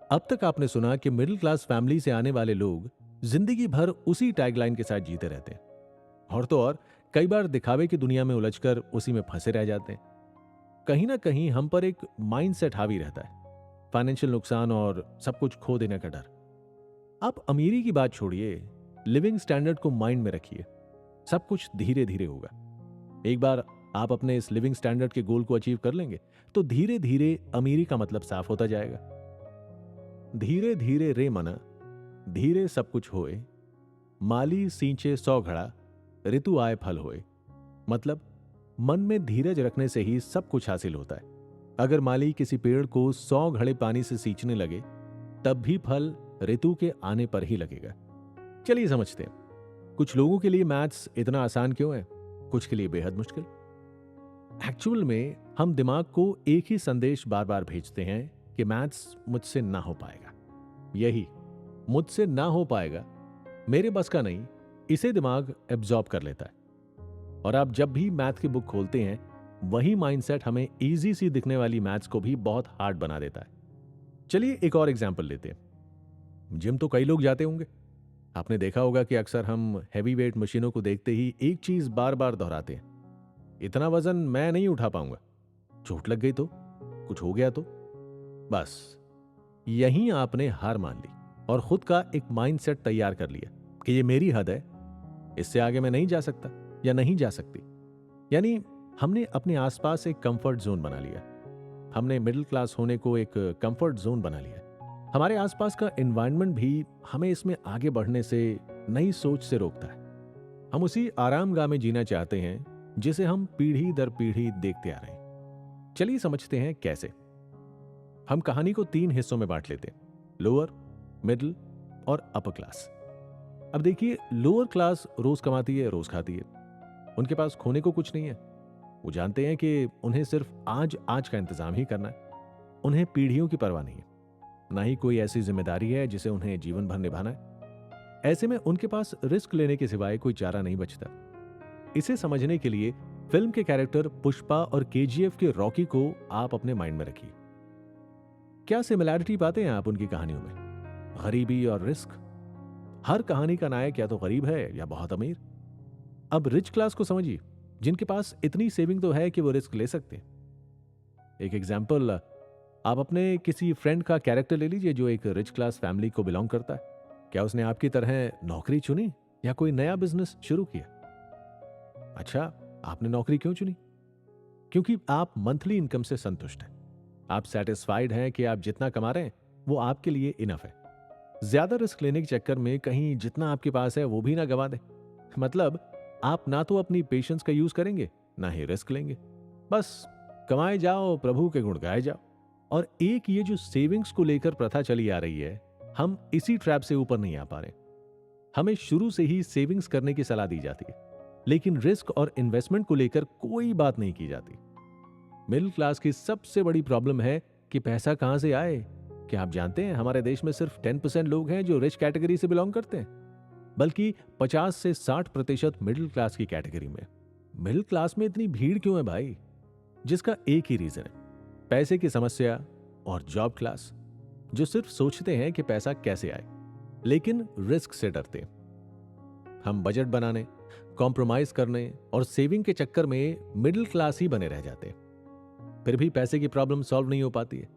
अब तक आपने सुना कि मिडिल क्लास फैमिली से आने वाले लोग जिंदगी भर उसी टैगलाइन के साथ जीते रहते हैं। और तो और कई बार दिखावे की दुनिया में उलझकर उसी में फंसे रह जाते हैं। कहीं ना कहीं हम पर एक माइंडसेट हावी रहता है, फाइनेंशियल नुकसान और सब कुछ खो देने का डर। आप अमीरी की बात छोड़िए, लिविंग स्टैंडर्ड को माइंड में रखिए। सब कुछ धीरे धीरे होगा। एक बार आप अपने इस लिविंग स्टैंडर्ड के गोल को अचीव कर लेंगे तो धीरे धीरे अमीरी का मतलब साफ होता जाएगा। धीरे धीरे रे मना, धीरे सब कुछ होए, माली सींचे 100 घड़ा, ऋतु आए फल होए। मतलब मन में धीरज रखने से ही सब कुछ हासिल होता है। अगर माली किसी पेड़ को 100 घड़े पानी से सींचने लगे तब भी फल ऋतु के आने पर ही लगेगा। चलिए समझते हैं, कुछ लोगों के लिए मैथ्स इतना आसान क्यों है, कुछ के लिए बेहद मुश्किल। एक्चुअल में हम दिमाग को एक ही संदेश बार बार भेजते हैं कि मैथ्स मुझसे ना हो पाएगा। यही मुझसे ना हो पाएगा, मेरे बस का नहीं, इसे दिमाग एब्जॉर्ब कर लेता है। और आप जब भी मैथ की बुक खोलते हैं, वही माइंडसेट हमें इजी सी दिखने वाली मैथ्स को भी बहुत हार्ड बना देता है। चलिए एक और एग्जांपल लेते हैं। जिम तो कई लोग जाते होंगे। आपने देखा होगा कि अक्सर हम हैवी वेट मशीनों को देखते ही एक चीज बार बार दोहराते हैं, इतना वजन मैं नहीं उठा पाऊंगा, चोट लग गई तो, कुछ हो गया तो। बस यहीं आपने हार मान ली और खुद का एक माइंडसेट तैयार कर लिया कि ये मेरी हद है, इससे आगे मैं नहीं जा सकता या नहीं जा सकती। यानी हमने अपने आसपास एक कंफर्ट जोन बना लिया। हमने मिडिल क्लास होने को एक कंफर्ट जोन बना लिया। हमारे आसपास का एनवायरनमेंट भी हमें इसमें आगे बढ़ने से, नई सोच से रोकता है। हम उसी आरामगाह में जीना चाहते हैं जिसे हम पीढ़ी दर पीढ़ी देखते आ रहे हैं। चलिए समझते हैं कैसे। हम कहानी को 3 हिस्सों में बांट लेते हैं, लोअर, मिडिल और अपर क्लास। अब देखिए, लोअर क्लास रोज कमाती है, रोज खाती है। उनके पास खोने को कुछ नहीं है। वो जानते हैं कि उन्हें सिर्फ आज आज का इंतजाम ही करना है। उन्हें पीढ़ियों की परवाह नहीं है, ना ही कोई ऐसी जिम्मेदारी है जिसे उन्हें जीवन भर निभाना है। ऐसे में उनके पास रिस्क लेने के सिवाय कोई चारा नहीं बचता। इसे समझने के लिए फिल्म के कैरेक्टर पुष्पा और केजीएफ के रॉकी को आप अपने माइंड में रखिए। क्या सिमिलैरिटी पाते हैं आप उनकी कहानियों में? गरीबी और रिस्क। हर कहानी का नायक या तो गरीब है या बहुत अमीर। अब रिच क्लास को समझिए, जिनके पास इतनी सेविंग तो है कि वो रिस्क ले सकते हैं। एक एग्जाम्पल, आप अपने किसी फ्रेंड का कैरेक्टर ले लीजिए जो एक रिच क्लास फैमिली को बिलोंग करता है। क्या उसने आपकी तरह नौकरी चुनी या कोई नया बिजनेस शुरू किया? अच्छा, आपने नौकरी क्यों चुनी? क्योंकि आप मंथली इनकम से संतुष्ट हैं। आप सेटिस्फाइड हैं कि आप जितना कमा रहे हैं वो आपके लिए इनफ है। ज्यादा रिस्क लेने के चक्कर में कहीं जितना आपके पास है वो भी ना गवा दें। मतलब आप ना तो अपनी पेशेंस का यूज करेंगे, ना ही रिस्क लेंगे। बस कमाए जाओ, प्रभु के गुण गाए जाओ। और एक ये जो सेविंग्स को लेकर प्रथा चली आ रही है, हम इसी ट्रैप से ऊपर नहीं आ पा रहे। हमें शुरू से ही सेविंग्स करने की सलाह दी जाती है, लेकिन रिस्क और इन्वेस्टमेंट को लेकर कोई बात नहीं की जाती। मिडिल क्लास की सबसे बड़ी प्रॉब्लम है कि पैसा कहां से आए। क्या आप जानते हैं, हमारे देश में सिर्फ 10% लोग हैं जो रिच कैटेगरी से बिलोंग करते हैं, बल्कि 50 से 60% मिडिल क्लास की कैटेगरी में। मिडिल क्लास में इतनी भीड़ क्यों है भाई? जिसका एक ही रीजन है, पैसे की समस्या और जॉब क्लास, जो सिर्फ सोचते हैं कि पैसा कैसे आए, लेकिन रिस्क से डरते हैं। हम बजट बनाने, कॉम्प्रोमाइज करने और सेविंग के चक्कर में मिडिल क्लास ही बने रह जाते हैं। फिर भी पैसे की प्रॉब्लम सॉल्व नहीं हो पाती है।